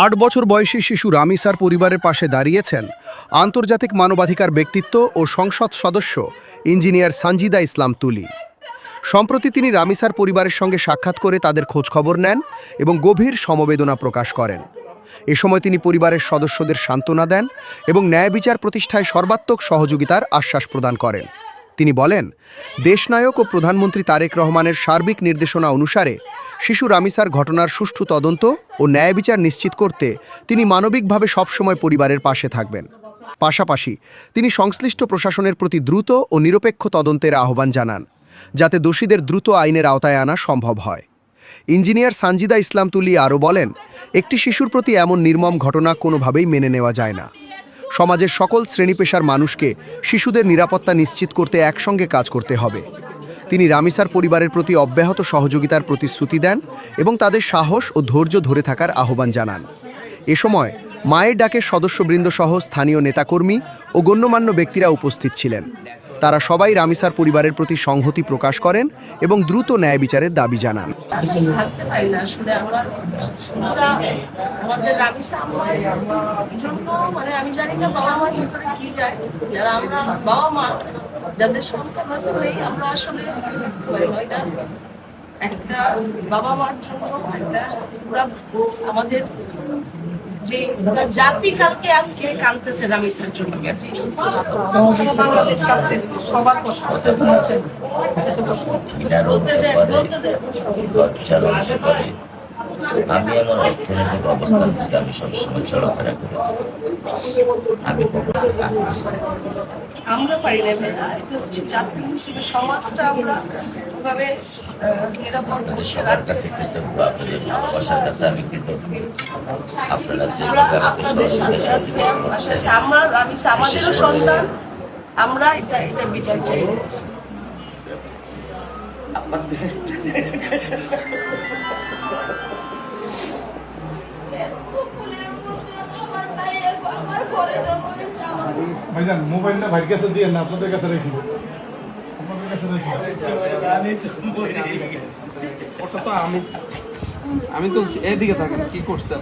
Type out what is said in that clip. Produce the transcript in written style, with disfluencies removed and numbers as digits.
8 বছর বয়সী শিশু রামিসার পরিবারের পাশে দাঁড়িয়েছেন আন্তর্জাতিক মানবাধিকার ব্যক্তিত্ব ও সংসদ সদস্য ইঞ্জিনিয়ার সানজিদা ইসলাম তুলি। সম্প্রতি তিনি রামিসার পরিবারের সঙ্গে সাক্ষাৎ করে তাদের খোঁজখবর নেন এবং গভীর সমবেদনা প্রকাশ করেন। এ সময় তিনি পরিবারের সদস্যদের সান্ত্বনা দেন এবং ন্যায় বিচার প্রতিষ্ঠায় সর্বাত্মক সহযোগিতার আশ্বাস প্রদান করেন। তিনি বলেন, দেশনায়ক ও প্রধানমন্ত্রী তারেক রহমানের সার্বিক নির্দেশনা অনুসারে শিশু রামিসার ঘটনার সুষ্ঠু তদন্ত ও ন্যায় বিচার নিশ্চিত করতে তিনি মানবিকভাবে সবসময় পরিবারের পাশে থাকবেন। পাশাপাশি তিনি সংশ্লিষ্ট প্রশাসনের প্রতি দ্রুত ও নিরপেক্ষ তদন্তের আহ্বান জানান, যাতে দোষীদের দ্রুত আইনের আওতায় আনা সম্ভব হয়। ইঞ্জিনিয়ার সানজিদা ইসলাম তুলি আরও বলেন, একটি শিশুর প্রতি এমন নির্মম ঘটনা কোনোভাবেই মেনে নেওয়া যায় না। সমাজের সকল শ্রেণী পেশার মানুষকে শিশুদের নিরাপত্তা নিশ্চিত করতে একসঙ্গে কাজ করতে হবে। তিনি রামিসার পরিবারের প্রতি অব্যাহত সহযোগিতার প্রতিশ্রুতি দেন এবং তাদের সাহস ও ধৈর্য ধরে থাকার আহ্বান জানান। এ সময় মায়ের ডাকের সদস্যবৃন্দ সহ স্থানীয় নেতাকর্মী ও গণ্যমান্য ব্যক্তিরা উপস্থিত ছিলেন। তারা সবাই রামিসার পরিবারের প্রতি সংহতি প্রকাশ করেন এবং দ্রুত ন্যায় বিচারের দাবি জানান। আমি জানি না বাবা মার ভিতরে কি যায়, যারা আমরা বাবা মা যাদের সন্তান আছে, আমরা আসলে একটা বাবা মার জন্য একটা আমাদের যে জাতি কালকে আজকে কাঁদতেছে রামিসার জন্য। বাংলাদেশ কাঁদতেছে, সবার কষ্ট হচ্ছে। আমি আমার অর্থনৈতিক অবস্থান থেকে আমি সবসময় চলাফেরা করেছি। আমরা পারি না, এটা হচ্ছে জাতি হিসেবে সমাজটা আমরা কিভাবে নিরাপদ সবার কাছে কৃতজ্ঞ, আপনাদের ভালোবাসার কাছে আমি কৃতজ্ঞ। আপনারা যেভাবে আমাদেরও সন্তান, আমরা এটা বিচার চাই। ভাইজান মোবাইলটা ভাইয়ের কাছে দিয়ে না, আপনাদের কাছে রেখে ওটা তো আমি তো এদিকে থাকেন কি করছে।